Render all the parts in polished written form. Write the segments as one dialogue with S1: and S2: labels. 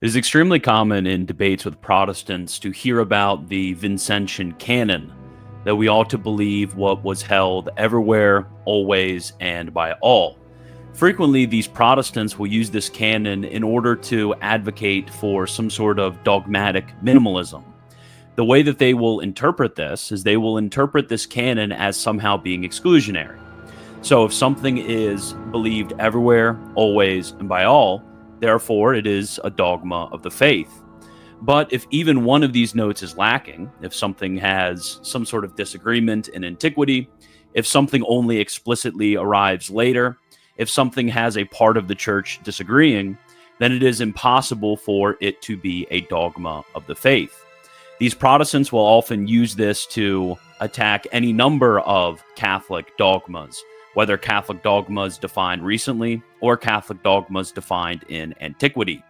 S1: It is extremely common in debates with Protestants to hear about the Vincentian Canon, that we ought to believe what was held everywhere, always, and by all. Frequently, these Protestants will use this canon in order to advocate for some sort of dogmatic minimalism. The way that they will interpret this is they will interpret this canon as somehow being exclusionary. So if something is believed everywhere, always, and by all, therefore it is a dogma of the faith. But if even one of these notes is lacking, if something has some sort of disagreement in antiquity, if something only explicitly arrives later, if something has a part of the church disagreeing, then it is impossible for it to be a dogma of the faith. These Protestants will often use this to attack any number of Catholic dogmas, whether Catholic dogmas defined recently or Catholic dogmas defined in antiquity.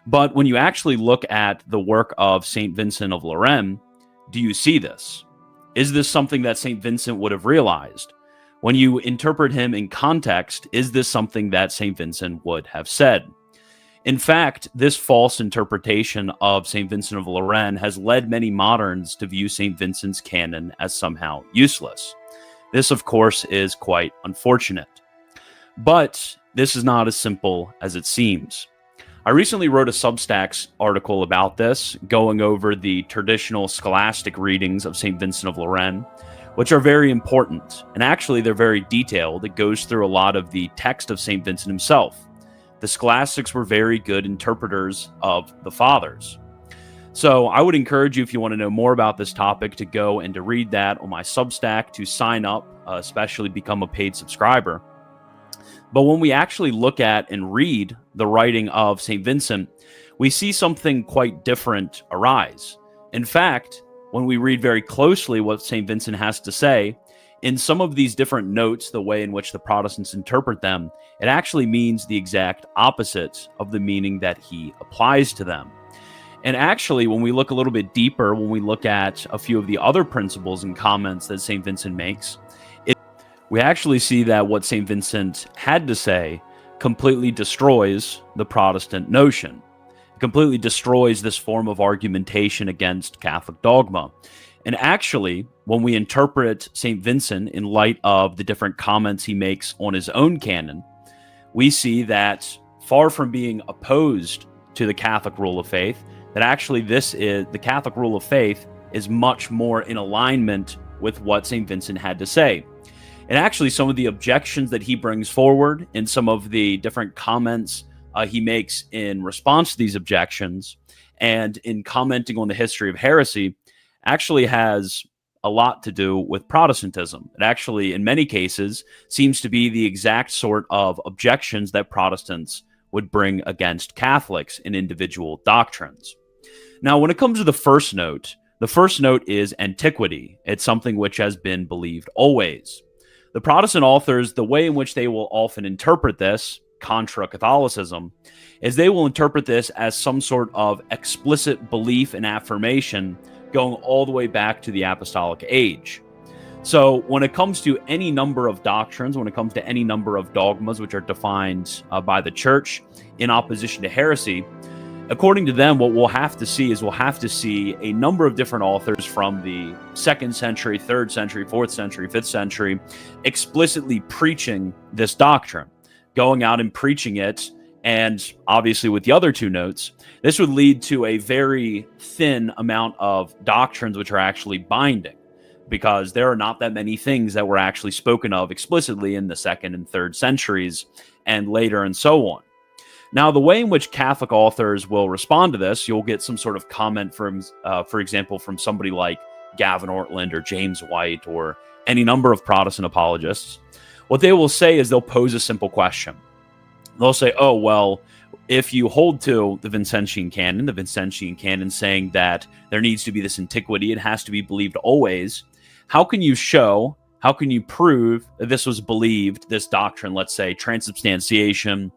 S1: But when you actually look at the work of St. Vincent of Lérins, do you see this? Is this something that St. Vincent would have realized? When you interpret him in context, is this something that St. Vincent would have said? In fact, this false interpretation of St. Vincent of Lérins has led many moderns to view St. Vincent's canon as somehow useless. This, of course, is quite unfortunate. But this is not as simple as it seems. I recently wrote a Substack article about this, going over the traditional scholastic readings of St. Vincent of Lérins, which are very important. And actually, they're very detailed. It goes through a lot of the text of St. Vincent himself. The scholastics were very good interpreters of the fathers. So I would encourage you, if you want to know more about this topic, to go and to read that on my Substack, to sign up, especially become a paid subscriber. But when we actually look at and read the writing of St. Vincent, we see something quite different arise. In fact, when we read very closely what St. Vincent has to say, in some of these different notes, the way in which the Protestants interpret them, it actually means the exact opposite of the meaning that he applies to them. And actually, when we look a little bit deeper, when we look at a few of the other principles and comments that St. Vincent makes, we actually see that what St. Vincent had to say completely destroys the Protestant notion. It completely destroys this form of argumentation against Catholic dogma. And actually, when we interpret St. Vincent in light of the different comments he makes on his own canon, we see that far from being opposed to the Catholic rule of faith, that actually the Catholic rule of faith is much more in alignment with what St. Vincent had to say. And actually, some of the objections that he brings forward and some of the different comments he makes in response to these objections and in commenting on the history of heresy actually has a lot to do with Protestantism. It actually, in many cases, seems to be the exact sort of objections that Protestants would bring against Catholics in individual doctrines. Now, when it comes to the first note is antiquity. It's something which has been believed always. The Protestant authors, the way in which they will often interpret this, contra Catholicism, is they will interpret this as some sort of explicit belief and affirmation going all the way back to the apostolic age. So when it comes to any number of doctrines, when it comes to any number of dogmas which are defined by the church in opposition to heresy, according to them, what we'll have to see is a number of different authors from the 2nd century, 3rd century, 4th century, 5th century, explicitly preaching this doctrine, going out and preaching it. And obviously with the other two notes, this would lead to a very thin amount of doctrines which are actually binding, because there are not that many things that were actually spoken of explicitly in the 2nd and 3rd centuries and later and so on. Now, the way in which Catholic authors will respond to this, you'll get some sort of comment from, for example, from somebody like Gavin Ortland or James White or any number of Protestant apologists. What they will say is they'll pose a simple question. They'll say, oh, well, if you hold to the Vincentian Canon saying that there needs to be this antiquity, it has to be believed always, how can you prove that this was believed, this doctrine, let's say transubstantiation,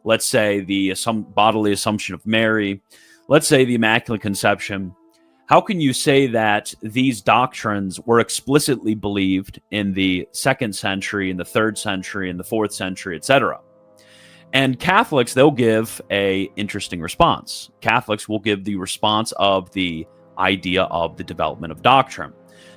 S1: let's say the bodily assumption of Mary, let's say the Immaculate Conception? How can you say that these doctrines were explicitly believed in the 2nd century, in the 3rd century, in the 4th century, etc.? And Catholics, they'll give a interesting response. Catholics will give the response of the idea of the development of doctrine.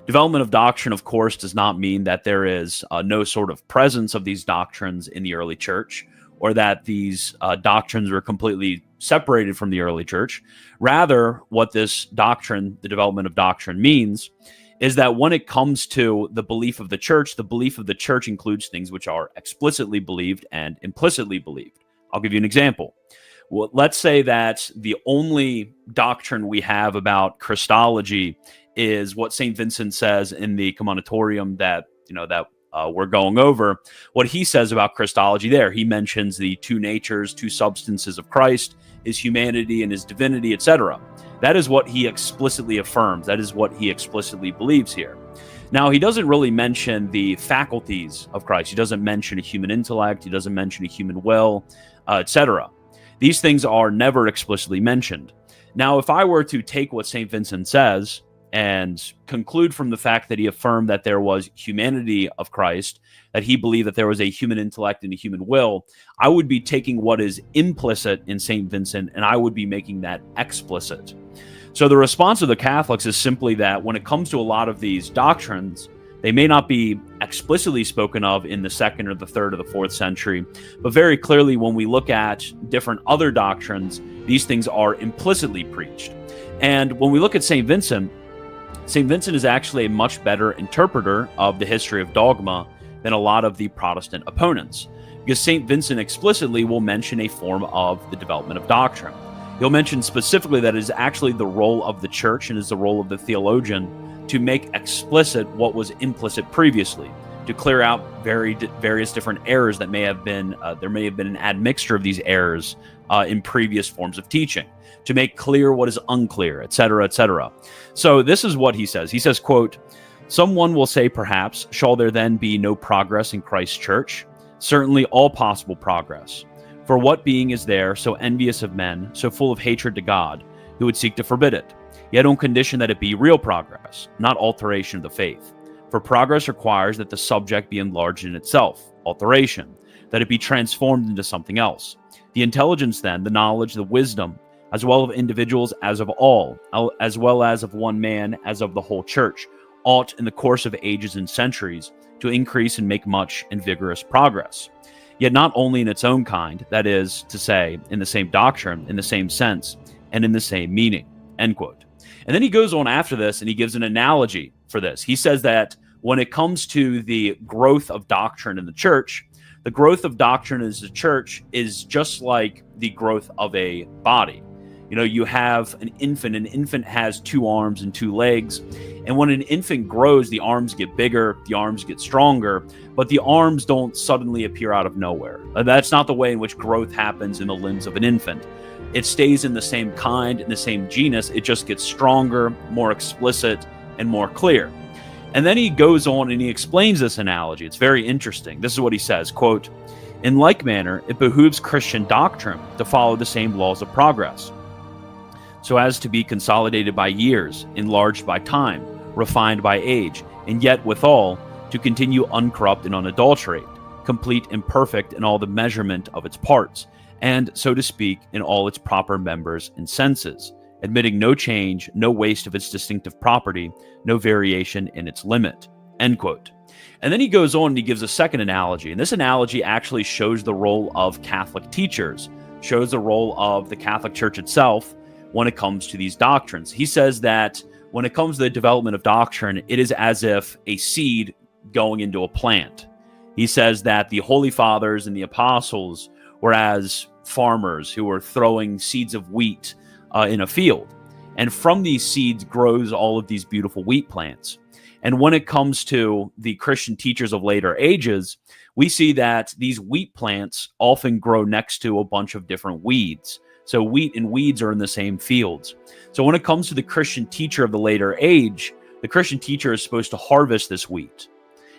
S1: Development of doctrine, of course, does not mean that there is no sort of presence of these doctrines in the early church, or that these doctrines were completely separated from the early church. Rather, what this doctrine, the development of doctrine, means is that when it comes to the belief of the church includes things which are explicitly believed and implicitly believed. I'll give you an example. Well, let's say that the only doctrine we have about Christology is what St. Vincent says in the Commonitorium that we're going over. What he says about Christology there, he mentions the two natures, two substances of Christ, his humanity and his divinity, etc. That is what he explicitly affirms. That is what he explicitly believes here. Now, he doesn't really mention the faculties of Christ. He doesn't mention a human intellect. He doesn't mention a human will, etc. These things are never explicitly mentioned. Now, if I were to take what St. Vincent says and conclude from the fact that he affirmed that there was humanity of Christ, that he believed that there was a human intellect and a human will, I would be taking what is implicit in St. Vincent and I would be making that explicit. So the response of the Catholics is simply that when it comes to a lot of these doctrines, they may not be explicitly spoken of in the 2nd or the 3rd or the 4th century, but very clearly when we look at different other doctrines, these things are implicitly preached. And when we look at St. Vincent is actually a much better interpreter of the history of dogma than a lot of the Protestant opponents, because St. Vincent explicitly will mention a form of the development of doctrine. He'll mention specifically that it is actually the role of the church and is the role of the theologian to make explicit what was implicit previously, to clear out various different errors that may have been, there may have been an admixture of these errors in previous forms of teaching, to make clear what is unclear, etc., etc. So this is what he says. He says, quote, "Someone will say, perhaps, shall there then be no progress in Christ's church? Certainly all possible progress. For what being is there so envious of men, so full of hatred to God, who would seek to forbid it, yet on condition that it be real progress, not alteration of the faith? For progress requires that the subject be enlarged in itself, alteration, that it be transformed into something else. The intelligence then, the knowledge, the wisdom, as well of individuals as of all, as well as of one man, as of the whole church, ought in the course of ages and centuries to increase and make much and vigorous progress. Yet not only in its own kind, that is to say, in the same doctrine, in the same sense, and in the same meaning," end quote. And then he goes on after this and he gives an analogy for this. He says that when it comes to the growth of doctrine in the church, the growth of doctrine as a church is just like the growth of a body. You know, you have an infant has 2 arms and 2 legs. And when an infant grows, the arms get bigger, the arms get stronger, but the arms don't suddenly appear out of nowhere. That's not the way in which growth happens in the limbs of an infant. It stays in the same kind, in the same genus. It just gets stronger, more explicit, and more clear. And then he goes on and he explains this analogy. It's very interesting. This is what he says, quote, "In like manner, it behooves Christian doctrine to follow the same laws of progress, so as to be consolidated by years, enlarged by time, refined by age, and yet withal to continue uncorrupt and unadulterate, complete and perfect in all the measurement of its parts, and, so to speak, in all its proper members and senses, admitting no change, no waste of its distinctive property, no variation in its limit," end quote. And then he goes on and he gives a second analogy, and this analogy actually shows the role of Catholic teachers, shows the role of the Catholic Church itself when it comes to these doctrines. He says that when it comes to the development of doctrine, it is as if a seed going into a plant. He says that the Holy Fathers and the Apostles were as farmers who were throwing seeds of wheat in a field. And from these seeds grows all of these beautiful wheat plants. And when it comes to the Christian teachers of later ages, we see that these wheat plants often grow next to a bunch of different weeds. So wheat and weeds are in the same fields. So when it comes to the Christian teacher of the later age, the Christian teacher is supposed to harvest this wheat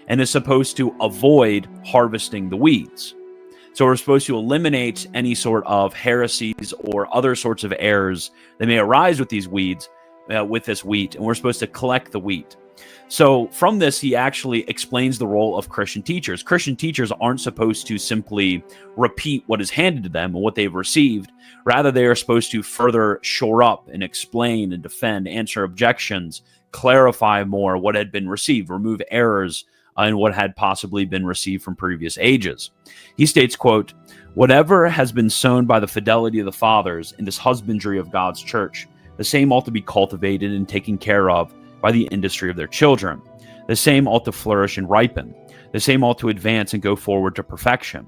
S1: and is supposed to avoid harvesting the weeds. So we're supposed to eliminate any sort of heresies or other sorts of errors that may arise with these weeds with this wheat, and we're supposed to collect the wheat. So from this, he actually explains the role of Christian teachers. Christian teachers aren't supposed to simply repeat what is handed to them and what they've received. Rather, they are supposed to further shore up and explain and defend, answer objections, clarify more what had been received, remove errors in what had possibly been received from previous ages. He states, quote, "Whatever has been sown by the fidelity of the fathers in this husbandry of God's church, the same ought to be cultivated and taken care of by the industry of their children. The same ought to flourish and ripen. The same ought to advance and go forward to perfection.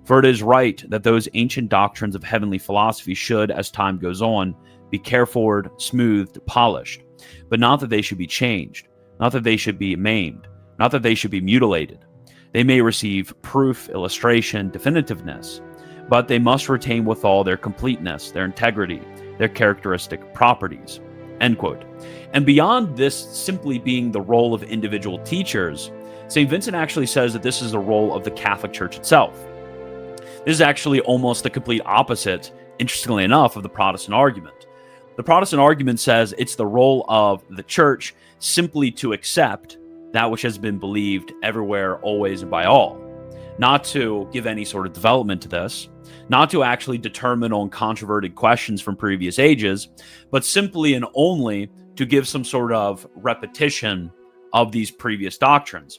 S1: For it is right that those ancient doctrines of heavenly philosophy should, as time goes on, be careforward, smoothed, polished, but not that they should be changed, not that they should be maimed, not that they should be mutilated. They may receive proof, illustration, definitiveness, but they must retain withal their completeness, their integrity, their characteristic properties." End quote. And beyond this simply being the role of individual teachers, St. Vincent actually says that this is the role of the Catholic Church itself. This is actually almost the complete opposite, interestingly enough, of the Protestant argument. The Protestant argument says it's the role of the Church simply to accept that which has been believed everywhere, always, and by all. Not to give any sort of development to this, not to actually determine on controverted questions from previous ages, but simply and only to give some sort of repetition of these previous doctrines.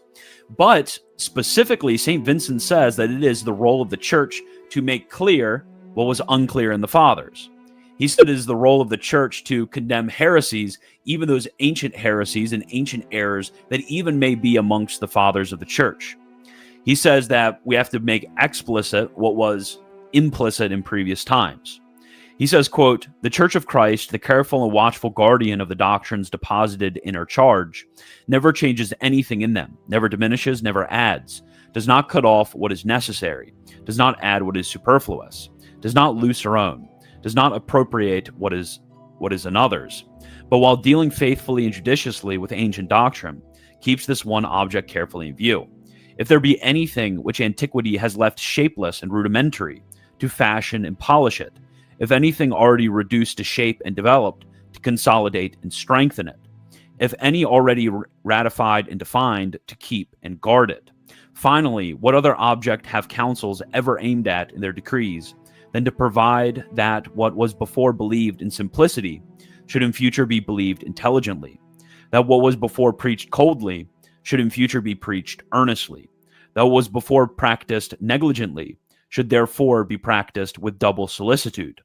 S1: But specifically, St. Vincent says that it is the role of the Church to make clear what was unclear in the Fathers. He said it is the role of the Church to condemn heresies, even those ancient heresies and ancient errors that even may be amongst the Fathers of the Church. He says that we have to make explicit what was implicit in previous times. He says, quote, "The Church of Christ, the careful and watchful guardian of the doctrines deposited in her charge, never changes anything in them, never diminishes, never adds, does not cut off what is necessary, does not add what is superfluous, does not loose her own, does not appropriate what is another's, but while dealing faithfully and judiciously with ancient doctrine, keeps this one object carefully in view. If there be anything which antiquity has left shapeless and rudimentary, to fashion and polish it, if anything already reduced to shape and developed, to consolidate and strengthen it, if any already ratified and defined, to keep and guard it. Finally, what other object have councils ever aimed at in their decrees than to provide that what was before believed in simplicity should in future be believed intelligently, that what was before preached coldly should in future be preached earnestly, that what was before practiced negligently should therefore be practiced with double solicitude.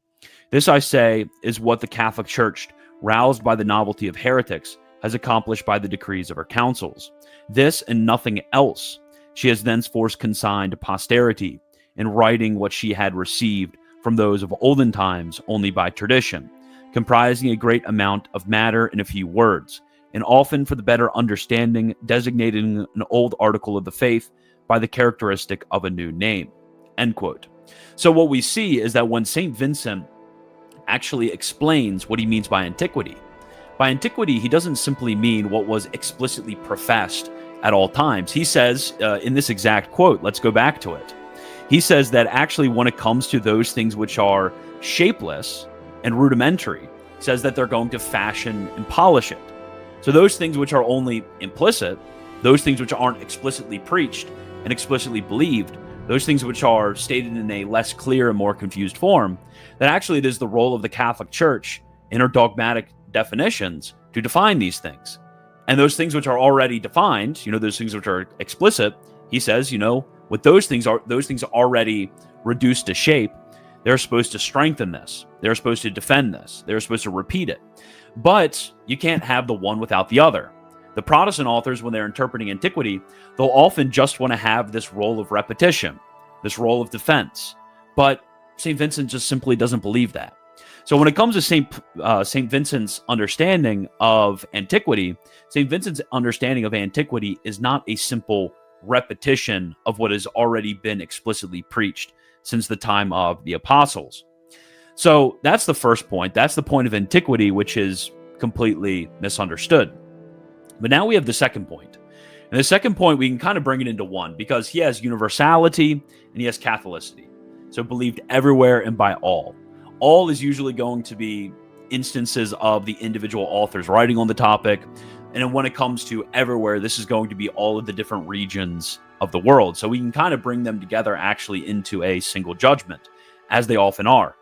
S1: This, I say, is what the Catholic Church, roused by the novelty of heretics, has accomplished by the decrees of her councils. This and nothing else she has thenceforth consigned to posterity, in writing what she had received from those of olden times only by tradition, comprising a great amount of matter in a few words, and often for the better understanding designating an old article of the faith by the characteristic of a new name." End quote. So what we see is that when St. Vincent actually explains what he means by antiquity, he doesn't simply mean what was explicitly professed at all times. He says in this exact quote, let's go back to it. He says that actually when it comes to those things which are shapeless and rudimentary, he says that they're going to fashion and polish it. So those things which are only implicit, those things which aren't explicitly preached and explicitly believed, those things which are stated in a less clear and more confused form, that actually it is the role of the Catholic Church in her dogmatic definitions to define these things. And those things which are already defined, those things which are explicit, he says, with those things already reduced to shape, they're supposed to strengthen this. They're supposed to defend this. They're supposed to repeat it. But you can't have the one without the other. The Protestant authors, when they're interpreting antiquity, they'll often just want to have this role of repetition, this role of defense. But St. Vincent just simply doesn't believe that. So when it comes to St. Vincent's understanding of antiquity, St. Vincent's understanding of antiquity is not a simple repetition of what has already been explicitly preached since the time of the apostles. So that's the first point. That's the point of antiquity, which is completely misunderstood. But now we have the second point. And the second point, we can kind of bring it into one, because he has universality and he has Catholicity. So believed everywhere and by all. All is usually going to be instances of the individual authors writing on the topic. And then when it comes to everywhere, this is going to be all of the different regions of the world. So we can kind of bring them together actually into a single judgment, as they often are.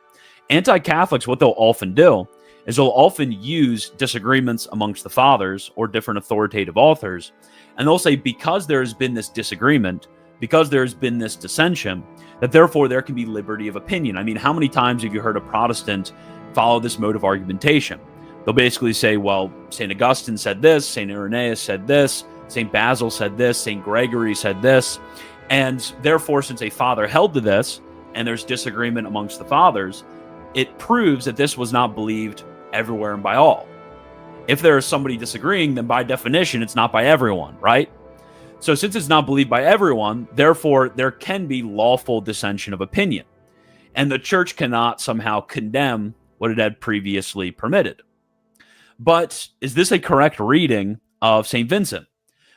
S1: Anti-Catholics, what they'll often do is they'll often use disagreements amongst the fathers or different authoritative authors, and they'll say because there has been this disagreement, because there's been this dissension, that therefore there can be liberty of opinion. I mean, how many times have you heard a Protestant follow this mode of argumentation? They'll basically say, well, St. Augustine said this, St. Irenaeus said this, St. Basil said this, St. Gregory said this, and therefore, since a father held to this, and there's disagreement amongst the fathers, it proves that this was not believed everywhere and by all. If there is somebody disagreeing, then by definition, it's not by everyone, right? So since it's not believed by everyone, therefore, there can be lawful dissension of opinion, and the church cannot somehow condemn what it had previously permitted. But is this a correct reading of St. Vincent?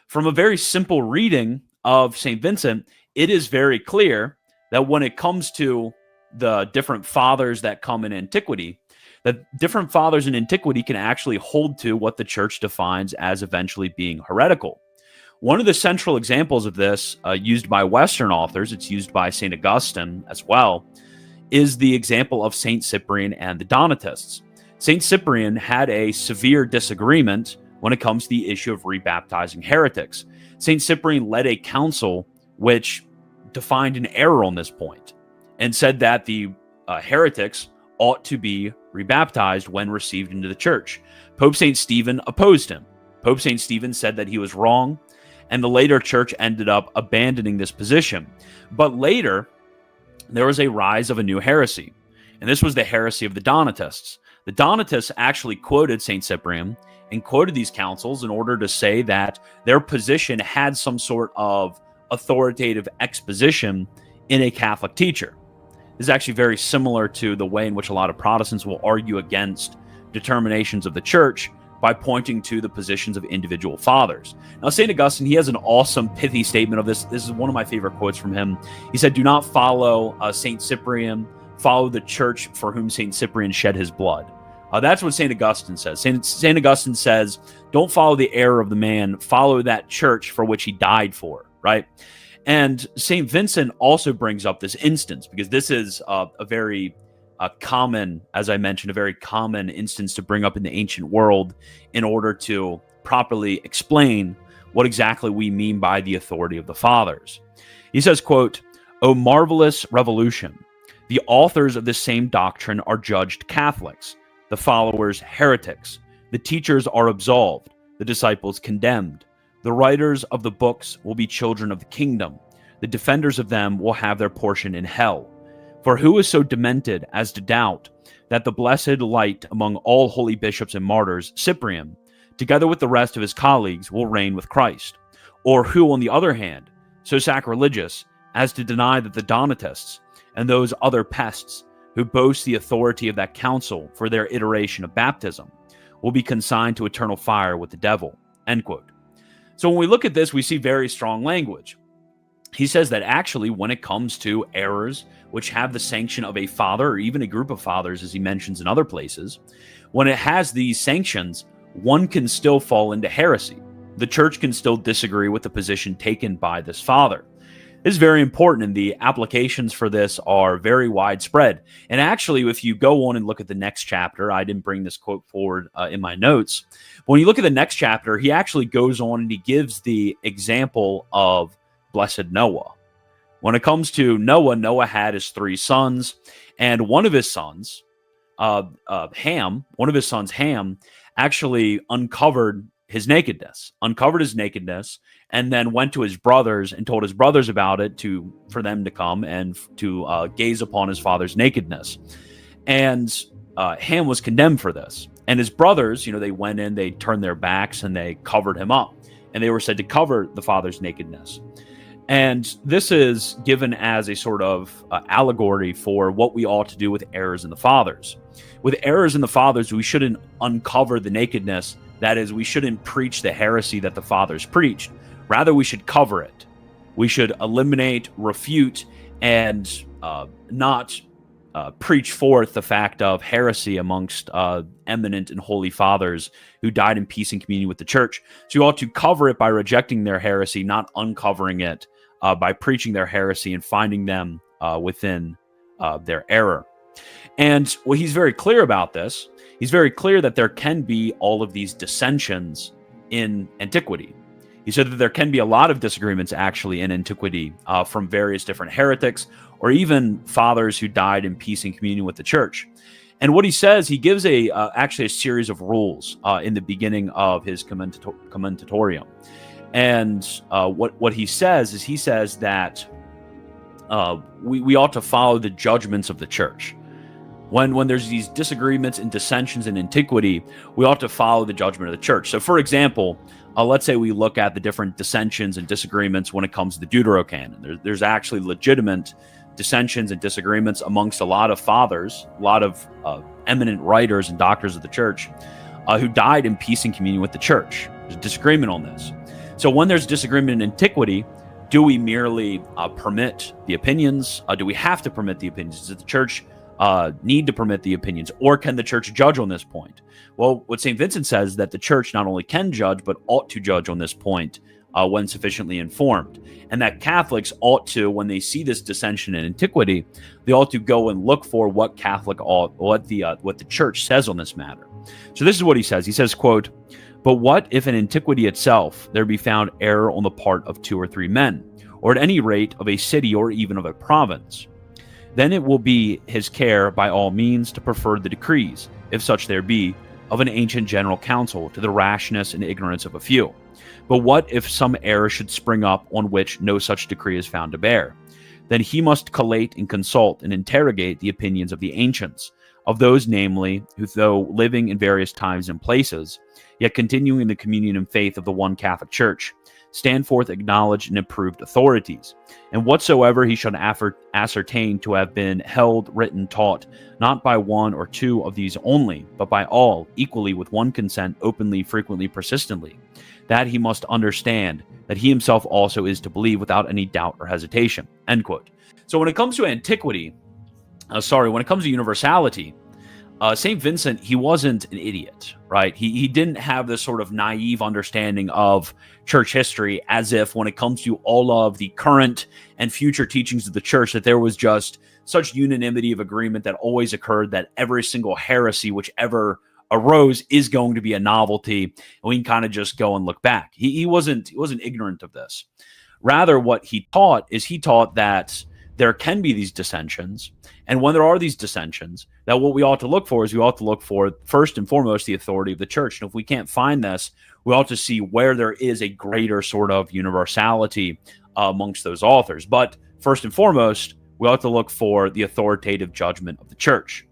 S1: From a very simple reading of St. Vincent, it is very clear that when it comes to the different fathers that come in antiquity, that different fathers in antiquity can actually hold to what the church defines as eventually being heretical. One of the central examples of this, used by Western authors, it's used by St. Augustine as well, is the example of St. Cyprian and the Donatists. St. Cyprian had a severe disagreement when it comes to the issue of rebaptizing heretics. St. Cyprian led a council which defined an error on this point and said that the heretics ought to be rebaptized when received into the church. Pope St. Stephen opposed him. Pope St. Stephen said that he was wrong, and the later church ended up abandoning this position. But later, there was a rise of a new heresy, and this was the heresy of the Donatists. The Donatists actually quoted St. Cyprian and quoted these councils in order to say that their position had some sort of authoritative exposition in a Catholic teacher. This is actually very similar to the way in which a lot of Protestants will argue against determinations of the church by pointing to the positions of individual fathers. Now, St. Augustine, he has an awesome, pithy statement of this. This is one of my favorite quotes from him. He said, "Do not follow St. Cyprian, follow the church for whom St. Cyprian shed his blood." That's what St. Augustine says. St. Augustine says, don't follow the error of the man, follow that church for which he died for, right? And St. Vincent also brings up this instance because this is a very common, as I mentioned, a very common instance to bring up in the ancient world in order to properly explain what exactly we mean by the authority of the fathers. He says, quote, "O marvelous revolution! The authors of this same doctrine are judged Catholics, the followers heretics, the teachers are absolved, the disciples condemned. The writers of the books will be children of the kingdom. The defenders of them will have their portion in hell. For who is so demented as to doubt that the blessed light among all holy bishops and martyrs, Cyprian, together with the rest of his colleagues, will reign with Christ? Or who, on the other hand, so sacrilegious as to deny that the Donatists and those other pests who boast the authority of that council for their iteration of baptism will be consigned to eternal fire with the devil?" End quote. So when we look at this, we see very strong language. He says that actually when it comes to errors which have the sanction of a father or even a group of fathers, as he mentions in other places, when it has these sanctions, one can still fall into heresy. The church can still disagree with the position taken by this father. This is very important, and the applications for this are very widespread. And actually, if you go on and look at the next chapter, I didn't bring this quote forward in my notes. But when you look at the next chapter, he actually goes on and he gives the example of blessed Noah. When it comes to Noah, Noah had his three sons, and one of his sons, Ham, actually uncovered his nakedness, and then went to his brothers and told his brothers about it for them to come and to gaze upon his father's nakedness. And Ham was condemned for this. And his brothers, they went in, they turned their backs, and they covered him up. And they were said to cover the father's nakedness. And this is given as a sort of allegory for what we ought to do with errors in the fathers. With errors in the fathers, we shouldn't uncover the nakedness. That is, we shouldn't preach the heresy that the fathers preached. Rather, we should cover it. We should eliminate, refute, and not preach forth the fact of heresy amongst eminent and holy fathers who died in peace and communion with the church. So you ought to cover it by rejecting their heresy, not uncovering it by preaching their heresy and finding them within their error. And well, he's very clear about this. He's very clear that there can be all of these dissensions in antiquity. He said that there can be a lot of disagreements actually in antiquity from various different heretics or even fathers who died in peace and communion with the church. And what he says, he gives actually a series of rules in the beginning of his commentatorium. And what he says is he says that we ought to follow the judgments of the church. When there's these disagreements and dissensions in antiquity, we ought to follow the judgment of the church. So, for example, let's say we look at the different dissensions and disagreements when it comes to the Deuterocanon. There's actually legitimate dissensions and disagreements amongst a lot of fathers, a lot of eminent writers and doctors of the church who died in peace and communion with the church. There's a disagreement on this. So when there's disagreement in antiquity, do we merely permit the opinions? Do we have to permit the opinions? Does the church need to permit the opinions, or can the church judge on this point? Well, what St. Vincent says is that the church not only can judge, but ought to judge on this point when sufficiently informed. And that Catholics ought to, when they see this dissension in antiquity, they ought to go and look for what the church says on this matter. So this is what he says. He says, quote, "But what if in antiquity itself there be found error on the part of 2 or 3 men, or at any rate of a city or even of a province? Then it will be his care by all means to prefer the decrees, if such there be, of an ancient general council to the rashness and ignorance of a few. But what if some error should spring up on which no such decree is found to bear? Then he must collate and consult and interrogate the opinions of the ancients, of those namely, who though living in various times and places, yet continuing the communion and faith of the one Catholic Church, stand forth acknowledged and approved authorities, and whatsoever he should ascertain to have been held, written, taught, not by 1 or 2 of these only, but by all, equally with one consent, openly, frequently, persistently, that he must understand that he himself also is to believe without any doubt or hesitation." End quote. So when it comes to antiquity, when it comes to universality, St. Vincent, he wasn't an idiot, right? He didn't have this sort of naive understanding of church history as if when it comes to all of the current and future teachings of the church that there was just such unanimity of agreement that always occurred that every single heresy which ever arose is going to be a novelty, and we can kind of just go and look back. He wasn't ignorant of this. Rather, what he taught that there can be these dissensions, and when there are these dissensions, that what we ought to look for is we ought to look for, first and foremost, the authority of the church. And if we can't find this, we ought to see where there is a greater sort of universality amongst those authors. But first and foremost, we ought to look for the authoritative judgment of the church.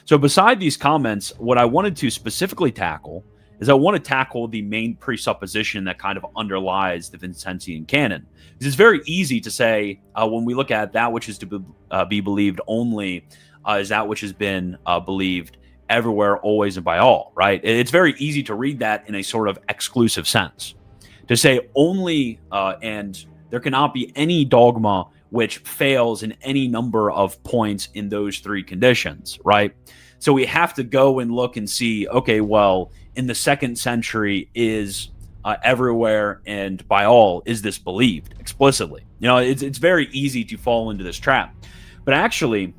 S1: So beside these comments, what I wanted to specifically tackle is I want to tackle the main presupposition that kind of underlies the Vincentian Canon. Because it's very easy to say, when we look at that which is to be believed only, is that which has been believed everywhere, always, and by all, right? It's very easy to read that in a sort of exclusive sense. To say only, and there cannot be any dogma which fails in any number of points in those 3 conditions, right? So we have to go and look and see, okay, well, in the 2nd century is everywhere and by all, is this believed explicitly? It's very easy to fall into this trap. But actually,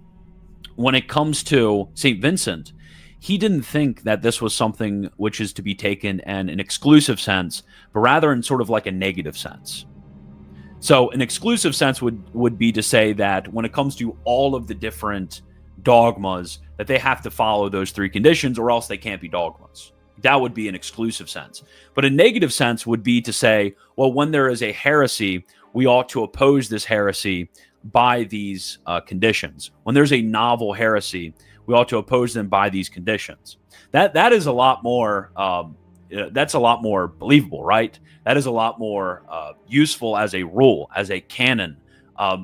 S1: when it comes to St. Vincent, he didn't think that this was something which is to be taken in an exclusive sense, but rather in sort of like a negative sense. So an exclusive sense would be to say that when it comes to all of the different dogmas, that they have to follow those 3 conditions or else they can't be dogmas. That would be an exclusive sense. But a negative sense would be to say, well, when there is a heresy, we ought to oppose this heresy by these conditions. When there's a novel heresy, we ought to oppose them by these conditions. That is a lot more. That's a lot more believable, right? That is a lot more useful as a rule, as a canon.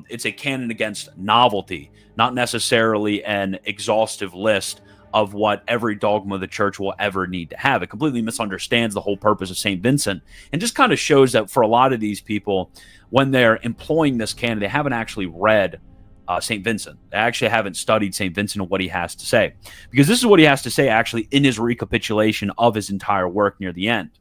S1: It's a canon against novelty, not necessarily an exhaustive list of what every dogma of the church will ever need to have. It completely misunderstands the whole purpose of St. Vincent and just kind of shows that for a lot of these people, when they're employing this canon, they haven't actually read St. Vincent. I actually haven't studied St. Vincent and what he has to say, because this is what he has to say actually in his recapitulation of his entire work near the end.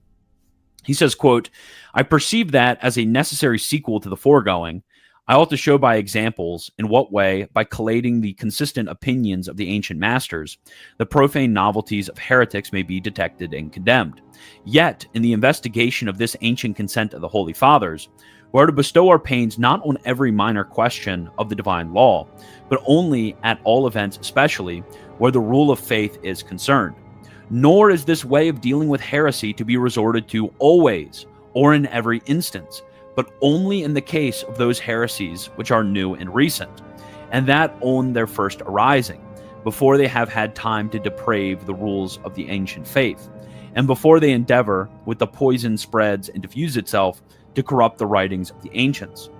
S1: He says, quote, "I perceive that as a necessary sequel to the foregoing, I ought to show by examples in what way, by collating the consistent opinions of the ancient masters, the profane novelties of heretics may be detected and condemned. Yet, in the investigation of this ancient consent of the Holy Fathers, we are to bestow our pains not on every minor question of the divine law, but only, at all events especially, where the rule of faith is concerned. Nor is this way of dealing with heresy to be resorted to always or in every instance, but only in the case of those heresies which are new and recent, and that on their first arising, before they have had time to deprave the rules of the ancient faith, and before they endeavor, with the poison spreads and diffuse itself, to corrupt the writings of the ancients.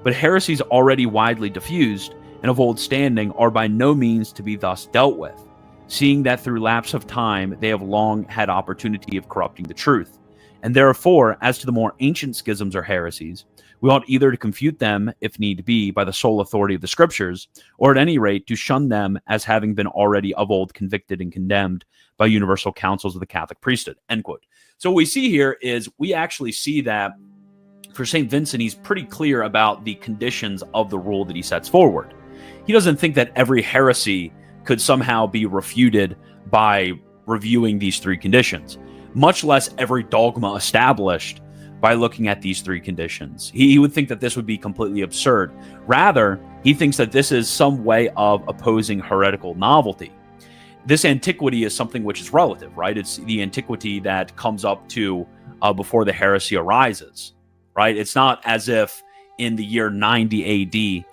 S1: But heresies already widely diffused and of old standing are by no means to be thus dealt with, seeing that through lapse of time they have long had opportunity of corrupting the truth. And therefore, as to the more ancient schisms or heresies, we ought either to confute them, if need be, by the sole authority of the Scriptures, or at any rate to shun them as having been already of old convicted and condemned by universal councils of the Catholic priesthood." End quote. So what we see here is we actually see that for St. Vincent, he's pretty clear about the conditions of the rule that he sets forward. He doesn't think that every heresy could somehow be refuted by reviewing these three conditions, much less every dogma established by looking at these three conditions. He would think that this would be completely absurd. Rather, he thinks that this is some way of opposing heretical novelty. This antiquity is something which is relative, right? It's the antiquity that comes up to before the heresy arises, right? It's not as if in the year 90 AD,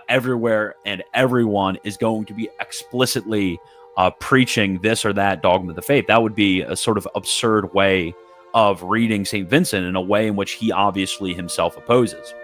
S1: everywhere and everyone is going to be explicitly preaching this or that dogma of the faith. That would be a sort of absurd way of reading St. Vincent, in a way in which he obviously himself opposes.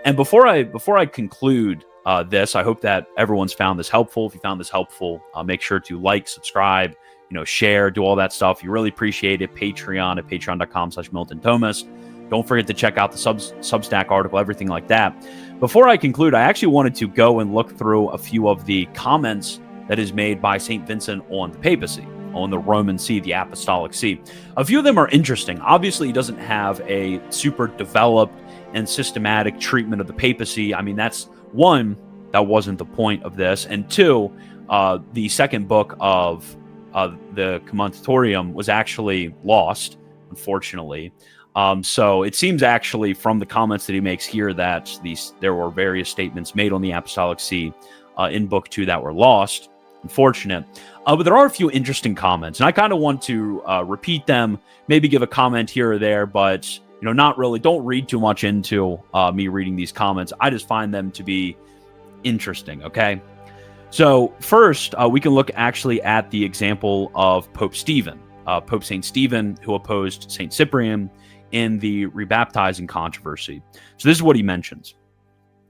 S1: And before I conclude this, I hope that everyone's found this helpful. If you found this helpful, make sure to like, subscribe, share, do all that stuff. You really appreciate it. Patreon at patreon.com/Milton Thomas. Don't forget to check out the Substack article, everything like that. Before I conclude, I actually wanted to go and look through a few of the comments that is made by St. Vincent on the papacy, on the Roman See, the Apostolic See. A few of them are interesting. Obviously, he doesn't have a super developed and systematic treatment of the papacy. I mean, that's one, that wasn't the point of this. And two, the second book of the Commentatorium was actually lost, unfortunately. So it seems actually from the comments that he makes here that there were various statements made on the Apostolic See in Book 2 that were lost. Unfortunate. But there are a few interesting comments, and I kind of want to repeat them, maybe give a comment here or there, but not really. Don't read too much into me reading these comments. I just find them to be interesting, okay? So first, we can look actually at the example of Pope Stephen, Pope St. Stephen, who opposed St. Cyprian in the rebaptizing controversy. So this is what he mentions.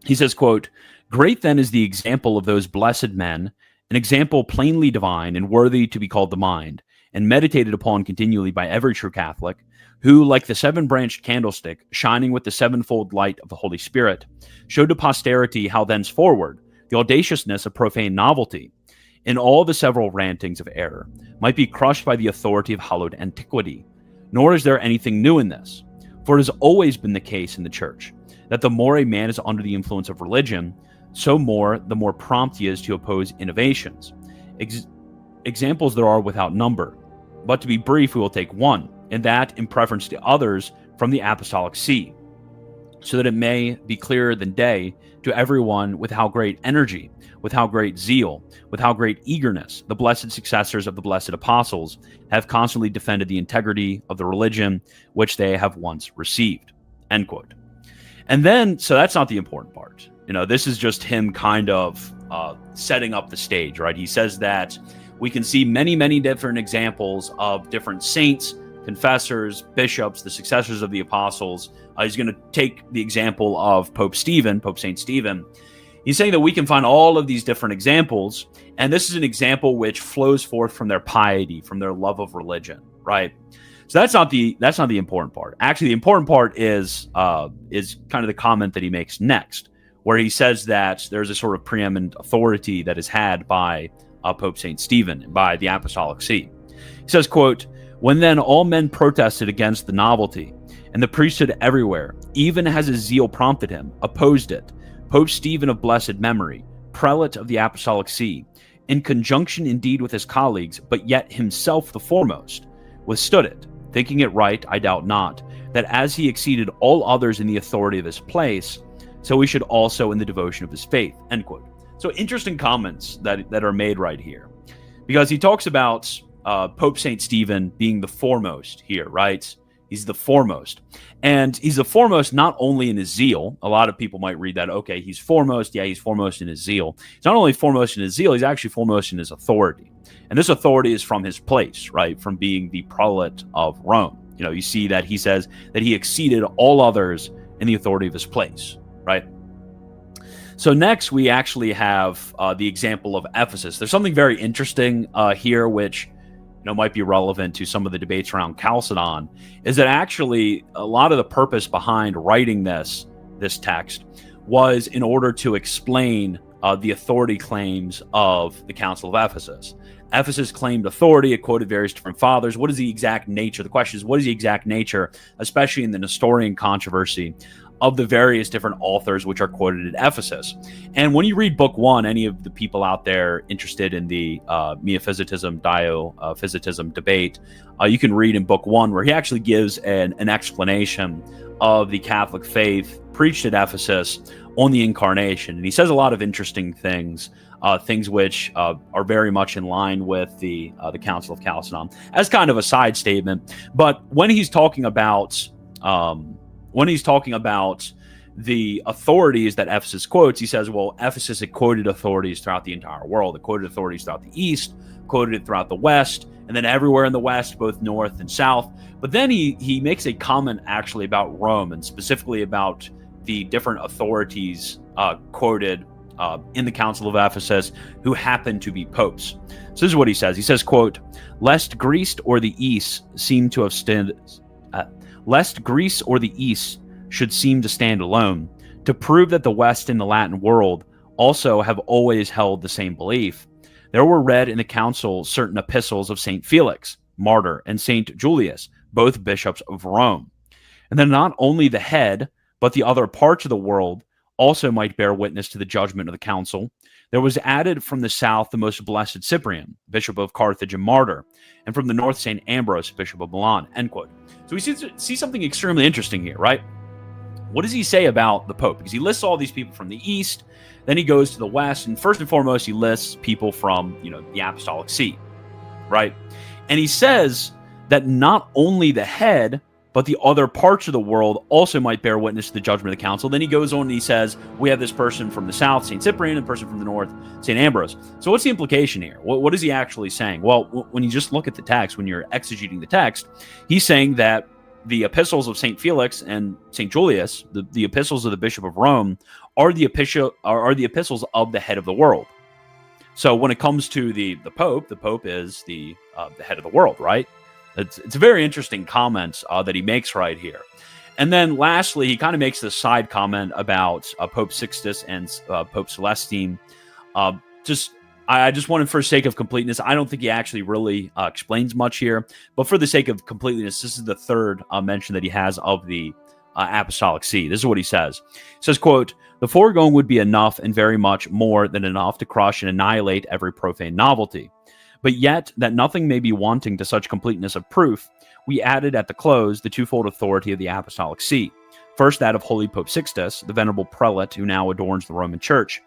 S1: He says, quote, "Great then is the example of those blessed men, an example plainly divine and worthy to be called the mind, and meditated upon continually by every true Catholic, who, like the seven-branched candlestick, shining with the sevenfold light of the Holy Spirit, showed to posterity how thenceforward the audaciousness of profane novelty, in all the several rantings of error, might be crushed by the authority of hallowed antiquity. Nor is there anything new in this, for it has always been the case in the Church, that the more a man is under the influence of religion, the more prompt he is to oppose innovations. Examples there are without number, but to be brief, we will take one, and that in preference to others from the Apostolic See, so that it may be clearer than day to everyone with how great energy, with how great zeal, with how great eagerness the blessed successors of the blessed apostles have constantly defended the integrity of the religion which they have once received." End quote. And then, so that's not the important part. This is just him kind of setting up the stage, right? He says that we can see many, many different examples of different saints, confessors, bishops, the successors of the apostles. He's going to take the example of Pope St. Stephen. He's saying that we can find all of these different examples, and this is an example which flows forth from their piety, from their love of religion, right? So that's not the important part. Actually, the important part is kind of the comment that he makes next, where he says that there's a sort of preeminent authority that is had by Pope St. Stephen, by the Apostolic See. He says, quote, "When then all men protested against the novelty, and the priesthood everywhere, even as his zeal prompted him, opposed it, Pope Stephen of blessed memory, prelate of the Apostolic See, in conjunction indeed with his colleagues, but yet himself the foremost, withstood it, thinking it right, I doubt not, that as he exceeded all others in the authority of his place, so he should also in the devotion of his faith." End quote. So interesting comments that are made right here, because he talks about Pope St. Stephen being the foremost here, right? He's the foremost. And he's the foremost not only in his zeal. A lot of people might read that, okay, he's foremost. Yeah, he's foremost in his zeal. He's not only foremost in his zeal, he's actually foremost in his authority. And this authority is from his place, right? From being the prelate of Rome. You know, you see that he says that he exceeded all others in the authority of his place, right? So next we actually have the example of Ephesus. There's something very interesting here, which might be relevant to some of the debates around Chalcedon, is that actually a lot of the purpose behind writing this text was in order to explain the authority claims of the Council of Ephesus. Ephesus claimed authority. It quoted various different fathers. What is the exact nature? The question is, what is the exact nature, especially in the Nestorian controversy, of the various different authors which are quoted at Ephesus? And when you read book 1, any of the people out there interested in the Miaphysitism, Diophysitism debate, you can read in book 1 where he actually gives an explanation of the Catholic faith preached at Ephesus on the Incarnation. And he says a lot of interesting things, things which are very much in line with the Council of Chalcedon, as kind of a side statement. But when he's talking about the authorities that Ephesus quotes, he says, well, Ephesus had quoted authorities throughout the entire world. It quoted authorities throughout the East, quoted it throughout the West, and then everywhere in the West, both North and South. But then he makes a comment actually about Rome, and specifically about the different authorities quoted in the Council of Ephesus who happen to be popes. So this is what he says. He says, quote, lest Greece or the East should seem to stand alone, to prove that the West and the Latin world also have always held the same belief, there were read in the council certain epistles of St. Felix, martyr, and St. Julius, both bishops of Rome. And then not only the head, but the other parts of the world also might bear witness to the judgment of the council. There was added from the south the most blessed Cyprian, bishop of Carthage and martyr, and from the north St. Ambrose, bishop of Milan, end quote. So we see something extremely interesting here, right? What does he say about the Pope? Because he lists all these people from the East, then he goes to the West, and first and foremost, he lists people from, the Apostolic See, right? And he says that not only the head, but the other parts of the world also might bear witness to the judgment of the council. Then he goes on and he says, we have this person from the south, St. Cyprian, and a person from the north, St. Ambrose. So what's the implication here? What is he actually saying? Well, when you just look at the text, when you're exegeting the text, he's saying that the epistles of St. Felix and St. Julius, the epistles of the Bishop of Rome, are the epistles of the head of the world. So when it comes to the Pope is the head of the world, right? It's a very interesting comment that he makes right here. And then lastly, he kind of makes this side comment about Pope Sixtus and Pope Celestine. I just wanted, for sake of completeness, I don't think he actually really explains much here, but for the sake of completeness, this is the third mention that he has of the Apostolic See. This is what he says. He says, quote, the foregoing would be enough and very much more than enough to crush and annihilate every profane novelty. But yet, that nothing may be wanting to such completeness of proof, we added at the close the twofold authority of the Apostolic See. First, that of Holy Pope Sixtus, the venerable prelate who now adorns the Roman Church.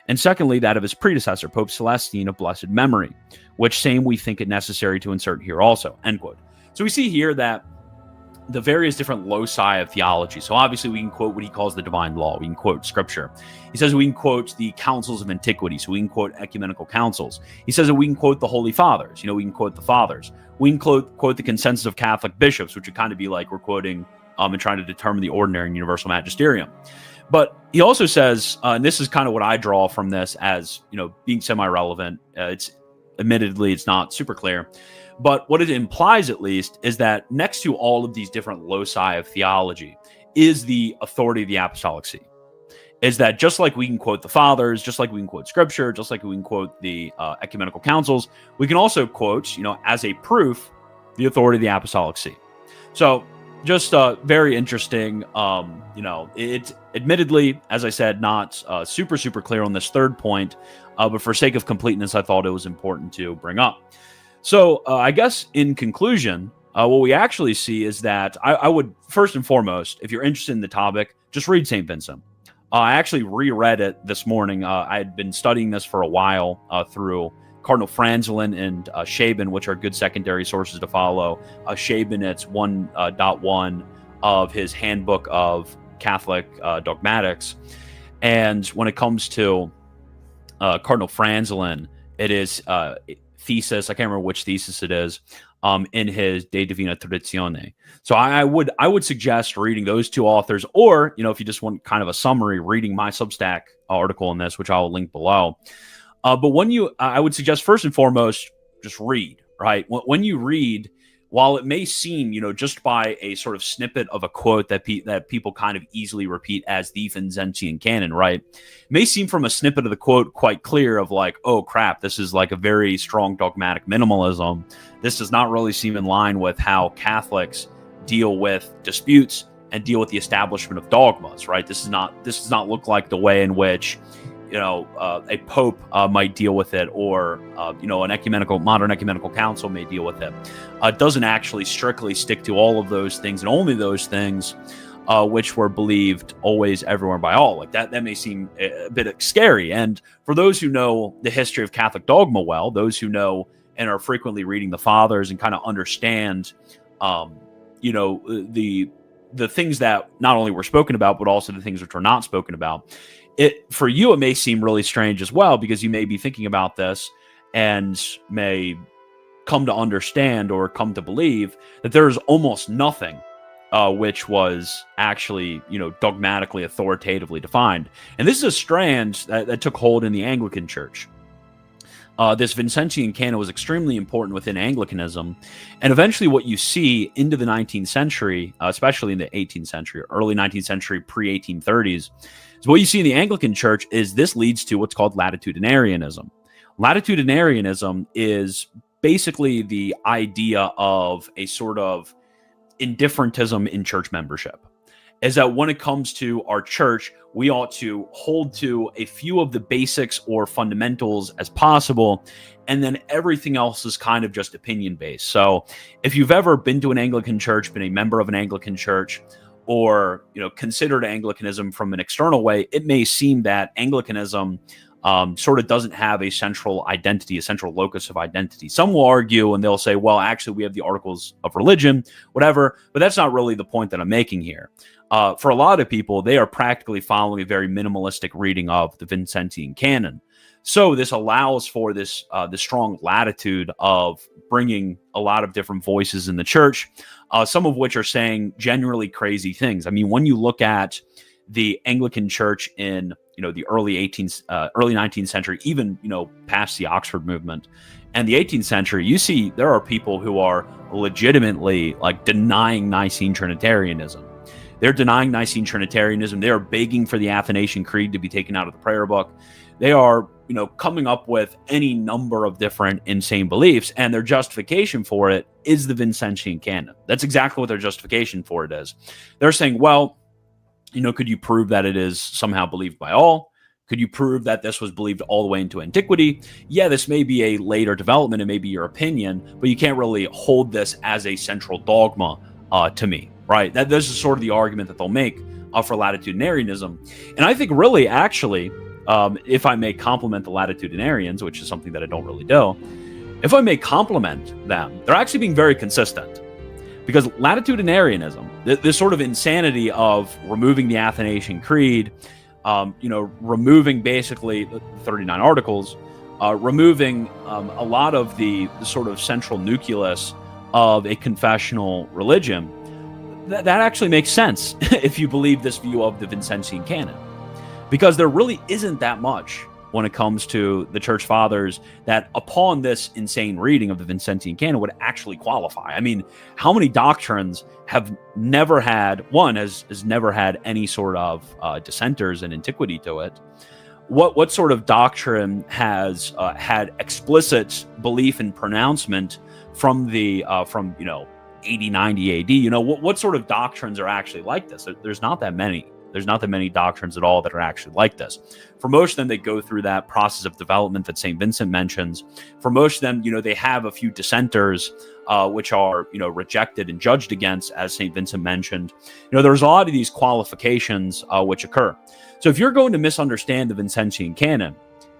S1: And secondly, that of his predecessor, Pope Celestine of blessed memory, which same we think it necessary to insert here also, end quote. So we see here that the various different loci of theology. So obviously we can quote what he calls the divine law. We can quote scripture. He says we can quote the councils of antiquity. So we can quote ecumenical councils. He says that we can quote the Holy Fathers. We can quote the Fathers. We can quote the consensus of Catholic bishops, which would kind of be like we're quoting and trying to determine the ordinary and universal magisterium. But he also says, and this is kind of what I draw from this as, being semi-relevant. Admittedly, it's not super clear. But what it implies, at least, is that next to all of these different loci of theology is the authority of the Apostolic See. is that just like we can quote the fathers, just like we can quote scripture, just like we can quote the ecumenical councils, we can also quote, as a proof, the authority of the apostolic see. So just very interesting. It's admittedly, as I said, not super clear on this third point, but for sake of completeness, I thought it was important to bring up. So I guess in conclusion, what we actually see is that I would, first and foremost, if you're interested in the topic, just read St. Vincent. I actually reread it this morning. I had been studying this for a while through Cardinal Franzelin and Shaban, which are good secondary sources to follow. Shaban, it's 1.1 of his Handbook of Catholic Dogmatics. And when it comes to Cardinal Franzelin, it is thesis, I can't remember which thesis it is, in his De Divina Traditione. So I would suggest reading those two authors, or, if you just want kind of a summary, reading my Substack article on this, which I'll link below. But I would suggest first and foremost, just read, right? When you read, while it may seem, just by a sort of snippet of a quote that people kind of easily repeat as the Vincentian Canon, right? It may seem from a snippet of the quote quite clear of like, oh crap, this is like a very strong dogmatic minimalism. This does not really seem in line with how Catholics deal with disputes and deal with the establishment of dogmas, right? This does not look like the way in which a pope might deal with it, or an modern ecumenical council may deal with it. It doesn't actually strictly stick to all of those things and only those things which were believed always, everywhere, by all. Like that may seem a bit scary. And for those who know the history of Catholic dogma well, those who know and are frequently reading the fathers and kind of understand, the things that not only were spoken about, but also the things which were not spoken about. For you, it may seem really strange as well, because you may be thinking about this and may come to understand or come to believe that there is almost nothing which was actually, dogmatically, authoritatively defined. And this is a strand that took hold in the Anglican Church. This Vincentian Canon was extremely important within Anglicanism. And eventually what you see into the 19th century, especially in the 18th century, early 19th century, pre-1830s, so what you see in the Anglican Church is this leads to what's called latitudinarianism. Latitudinarianism is basically the idea of a sort of indifferentism in church membership. Is that when it comes to our church, we ought to hold to a few of the basics or fundamentals as possible, and then everything else is kind of just opinion-based. So if you've ever been to an Anglican church, been a member of an Anglican church, or considered Anglicanism from an external way, it may seem that Anglicanism sort of doesn't have a central identity, a central locus of identity. Some will argue and they'll say, well, actually, we have the Articles of Religion, whatever, but that's not really the point that I'm making here. For a lot of people, they are practically following a very minimalistic reading of the Vincentian Canon. So this allows for this strong latitude of bringing a lot of different voices in the church, some of which are saying generally crazy things. I mean, when you look at the Anglican Church in the early 19th century, even past the Oxford movement and the 18th century, you see there are people who are legitimately like denying Nicene Trinitarianism. They're denying Nicene Trinitarianism. They are begging for the Athanasian Creed to be taken out of the prayer book. They are, coming up with any number of different insane beliefs, and their justification for it is the Vincentian Canon. That's exactly what their justification for it is. They're saying, well, could you prove that it is somehow believed by all? Could you prove that this was believed all the way into antiquity? Yeah, this may be a later development, it may be your opinion, but you can't really hold this as a central dogma to me, right? This is sort of the argument that they'll make for latitudinarianism. And I think really, actually, if I may compliment the latitudinarians, which is something that I don't really do, if I may compliment them, they're actually being very consistent. Because latitudinarianism, this sort of insanity of removing the Athanasian Creed, removing basically the 39 articles, removing a lot of the sort of central nucleus of a confessional religion, that actually makes sense if you believe this view of the Vincentian Canon. Because there really isn't that much when it comes to the church fathers that upon this insane reading of the Vincentian Canon would actually qualify. I mean, how many doctrines have never had, one has never had any sort of dissenters in antiquity to it? What sort of doctrine has had explicit belief and pronouncement from the from 80, 90 AD? What sort of doctrines are actually like this? There's not that many. There's not that many doctrines at all that are actually like this. For most of them, they go through that process of development that St. Vincent mentions. For most of them, they have a few dissenters, which are, rejected and judged against, as St. Vincent mentioned. There's a lot of these qualifications which occur. So if you're going to misunderstand the Vincentian Canon,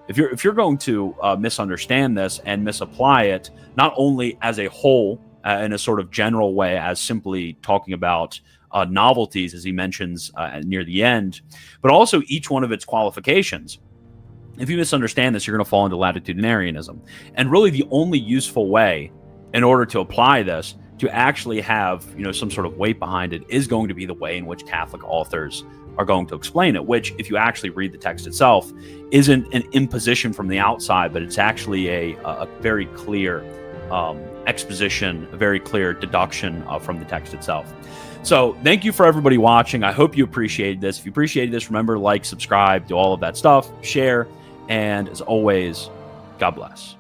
S1: if you're going to misunderstand this and misapply it, not only as a whole, in a sort of general way, as simply talking about novelties, as he mentions near the end, but also each one of its qualifications. If you misunderstand this, you're going to fall into latitudinarianism. And really the only useful way in order to apply this, to actually have some sort of weight behind it, is going to be the way in which Catholic authors are going to explain it, which, if you actually read the text itself, isn't an imposition from the outside, but it's actually a very clear exposition, a very clear deduction from the text itself. So thank you for everybody watching. I hope you appreciated this. If you appreciated this, remember, like, subscribe, do all of that stuff, share, and as always, God bless.